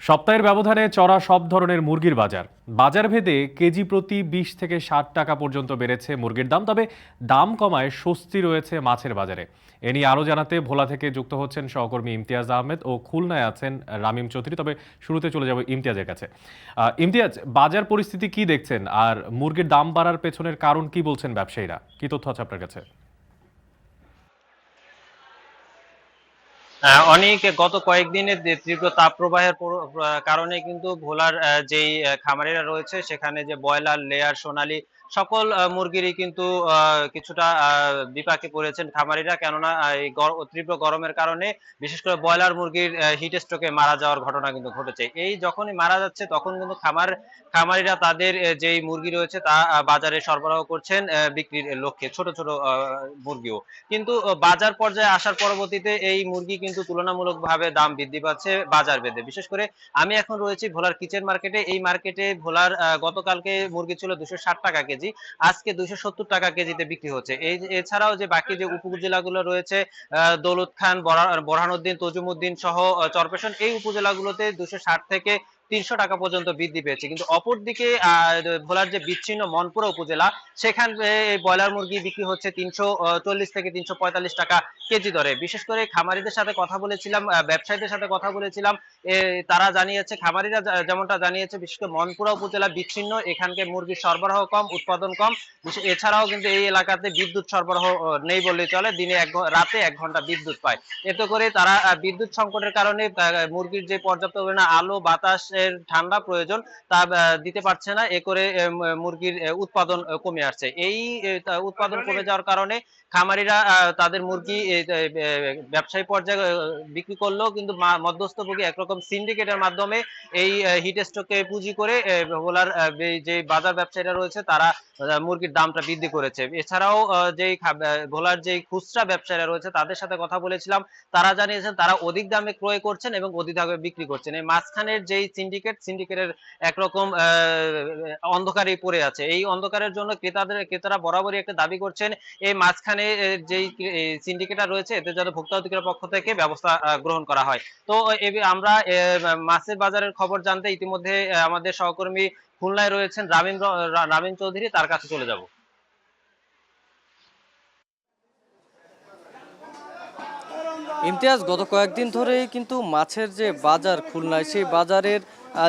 সপ্তাহের ব্যবধানে চড়া সব ধরনের মুরগির বাজার বাজার ভেদে কেজি প্রতি 20 থেকে 60 টাকা পর্যন্ত বেড়েছে মুরগির দাম। তবে দাম কমায় স্বস্তি রয়েছে মাছের বাজারে। এ নিয়ে আরও জানাতে ভোলা থেকে যুক্ত হচ্ছেন সহকর্মী ইমতিয়াজ আহমেদ ও খুলনায় আছেন রামিম চৌধুরী। তবে শুরুতে চলে যাব ইমতিয়াজের কাছে। ইমতিয়াজ, বাজার পরিস্থিতি কি দেখছেন আর মুরগির দাম বাড়ার পেছনের কারণ কি বলছেন ব্যবসায়ীরা? কি তথ্য আছে আপনার কাছে? অনেক গত কয়েকদিনের যে তীব্র তাপপ্রবাহের কারণে কিন্তু ভোলার যেই খামারিরা রয়েছে সেখানে যে ব্রয়লার, লেয়ার, সোনালী সকল মুরগিরই কিন্তু কিছুটা বিপাকে পড়েছেন খামারিরা। কেননা এই তীব্র গরমের কারণে বিশেষ করে ব্রয়লার মুরগির হিট স্ট্রোকে মারা যাওয়ার ঘটনা কিন্তু ঘটেছে। এই যখনই মারা যাচ্ছে তখন কিন্তু খামারিরা তাদের যেই মুরগি রয়েছে তা বাজারে সরবরাহ করছেন বিক্রির লক্ষ্যে, ছোট ছোট মুরগিও। কিন্তু বাজার পর্যায়ে আসার পরবর্তীতে এই মুরগি কিন্তু তুলনামূলকভাবে দাম বৃদ্ধি পাচ্ছে বাজার ভেদে। বিশেষ করে আমি এখন রয়েছি ভোলার কিচেন মার্কেটে। এই মার্কেটে ভোলার গতকালকে মুরগি ছিল 260 টাকা কেজি, আজকে 270 টাকা কেজিতে বিক্রি হচ্ছে। এছাড়াও যে বাকি যে উপজেলাগুলো রয়েছে, দৌলত খান, বোরহানউদ্দিন, তজুমউদ্দিন সহ চরপেশন, এই উপজেলাগুলোতে 260 থেকে 300 টাকা পর্যন্ত বৃদ্ধি পেয়েছে। কিন্তু অপরদিকে ভোলার যে বিচ্ছিন্ন মনপুরা উপজেলা, সেখানে এই ব্রয়লার মুরগি বিক্রি হচ্ছে 340 থেকে 345 টাকা কেজি দরে। বিশেষ করে খামারিদের সাথে কথা বলেছিলাম, ব্যবসায়ীদের সাথে কথা বলেছিলাম, তারা জানিয়েছে, খামারিরা যেমনটা জানিয়েছে, বিশেষ করে মনপুরা উপজেলা বিচ্ছিন্ন, এখানকে মুরগির সরবরাহ কম, উৎপাদন কম। এছাড়াও কিন্তু এই এলাকাতে বিদ্যুৎ সরবরাহ নেই বললেই চলে। দিনে রাতে 1 ঘন্টা বিদ্যুৎ পায়। এতে করে তারা বিদ্যুৎ সংকটের কারণে মুরগির যে পর্যাপ্ত পরিমাণে আলো, বাতাসের ঠান্ডা প্রয়োজন তা দিতে পারছে না। এ করে মুরগির উৎপাদন কমে আসছে। এই উৎপাদন কমে যাওয়ার কারণে খামারিরা তাদের মুরগি ব্যবসায়ী পর্যায়ে বিক্রি করলেও কিন্তু মধ্যস্থভোগী একরকম সিন্ডিকেটের মাধ্যমে এই হিট স্ট্রোককে পুঁজি করে ভোলার যে বাজার ব্যবসায়ীরা রয়েছে তারা মুরগির দামটা বৃদ্ধি করেছে। এছাড়াও যেই ভোলার যেই খুচরা ব্যবসায়ীরা রয়েছে তাদের সাথে কথা বলেছিলাম, তারা জানিয়েছেন তারা অধিক দামে ক্রয় করছেন এবং অধিক দামে বিক্রি করছেন। এই মাঝখানের যেই সিন্ডিকেটের একরকম অন্ধকারে পড়ে আছে। এই অন্ধকারের জন্য ক্রেতারা বরাবরই একটা দাবি করছেন, এই মাঝখানে যেই সিন্ডিকেটটা রয়েছে এতে যাতে ভোক্তা অধিকারের পক্ষ থেকে ব্যবস্থা গ্রহণ করা হয়। তো আমরা মাছের বাজারের খবর জানতে ইতিমধ্যে আমাদের সহকর্মী খুলনায় রয়েছেন রামিম চৌধুরী, তার কাছে চলে যাব। ইমতিয়াজ, গত কয়েকদিন ধরেই কিন্তু মাছের যে বাজার খুলনায়, সেই বাজারের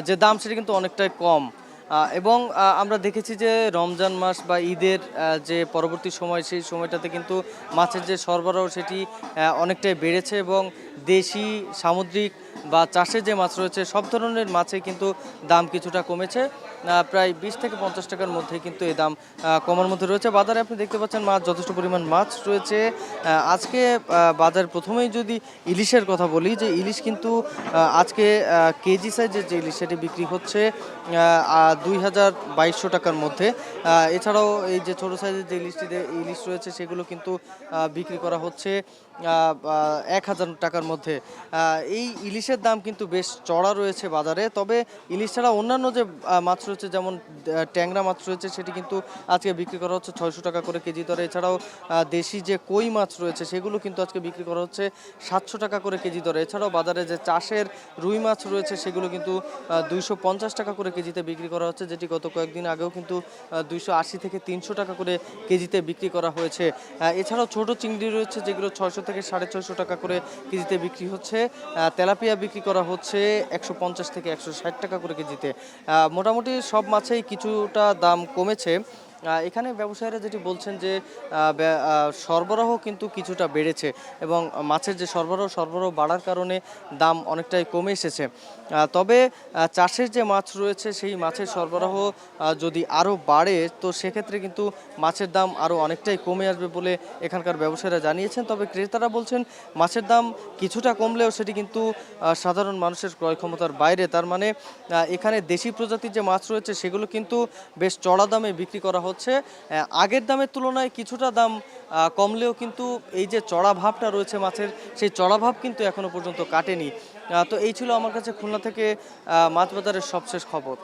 যে দাম সেটা কিন্তু অনেকটাই কম। এবং আমরা দেখেছি যে রমজান মাস বা ঈদের যে পরবর্তী সময়, সেই সময়টাতে কিন্তু মাছের যে সরবরাহ সেটি অনেকটাই বেড়েছে এবং দেশি, সামুদ্রিক বা চাষে যে মাছ রয়েছে সব ধরনের মাছে কিন্তু দাম কিছুটা কমেছে। প্রায় 20 থেকে 50 টাকার মধ্যে কিন্তু এই দাম কমার মধ্যে রয়েছে। বাজারে আপনি দেখতে পাচ্ছেন মাছ, যথেষ্ট পরিমাণ মাছ রয়েছে। আজকে বাজার প্রথমেই যদি ইলিশের কথা বলি, যে ইলিশ কিন্তু আজকে কেজি সাইজের যে ইলিশ সেটি বিক্রি হচ্ছে 2200 টাকার মধ্যে। এছাড়াও এই যে ছোটো সাইজের যে ইলিশ রয়েছে সেগুলো কিন্তু বিক্রি করা হচ্ছে 1000 টাকার মধ্যে। এই ইলিশের দাম কিন্তু বেশ চড়া রয়েছে বাজারে। তবে ইলিশ ছাড়া অন্যান্য যে মাছ রয়েছে, যেমন ট্যাংরা মাছ রয়েছে, সেটি কিন্তু আজকে বিক্রি করা হচ্ছে 600 টাকা করে কেজি দরে। এছাড়াও দেশি যে কই মাছ রয়েছে সেগুলো কিন্তু আজকে বিক্রি করা হচ্ছে 700 টাকা করে কেজি দরে। এছাড়াও বাজারে যে চাষের রুই মাছ রয়েছে সেগুলো কিন্তু 250 টাকা করে কেজিতে বিক্রি করা হচ্ছে, যেটি গত কয়েকদিন আগেও কিন্তু 280 থেকে 300 টাকা করে কেজিতে বিক্রি করা হয়েছে। এছাড়াও ছোট চিংড়ি রয়েছে যেগুলো 600 থেকে 650 টাকা করে কেজিতে বিক্রি হচ্ছে। তেলাপিয়া বিক্রি করা হচ্ছে 150 থেকে 160 টাকা করে কেজিতে। মোটামুটি সব মাছেই কিছুটা দাম কমেছে। এখানে ব্যবসায়ীরা যেটি বলছেন যে সরবরাহ কিন্তু কিছুটা বেড়েছে এবং মাছের যে সরবরাহ বাড়ার কারণে দাম অনেকটাই কমে এসেছে। তবে চাষের যে মাছ রয়েছে সেই মাছের সরবরাহ যদি আরও বাড়ে তো সেক্ষেত্রে কিন্তু মাছের দাম আরও অনেকটাই কমে আসবে বলে এখানকার ব্যবসায়ীরা জানিয়েছেন। তবে ক্রেতারা বলছেন মাছের দাম কিছুটা কমলেও সেটি কিন্তু সাধারণ মানুষের ক্রয় ক্ষমতার বাইরে। তার মানে এখানে দেশি প্রজাতির যে মাছ রয়েছে সেগুলো কিন্তু বেশ চড়া দামে বিক্রি করা হচ্ছে। আগের দামের তুলনায় কিছুটা দাম কমলেও কিন্তু এই যে চড়া ভাবটা রয়েছে মাছের, সেই চড়া ভাব কিন্তু এখনো পর্যন্ত কাটেনি। তো এই ছিল আমার কাছে খুলনা থেকে মাছ বাজারের সবশেষ খবর।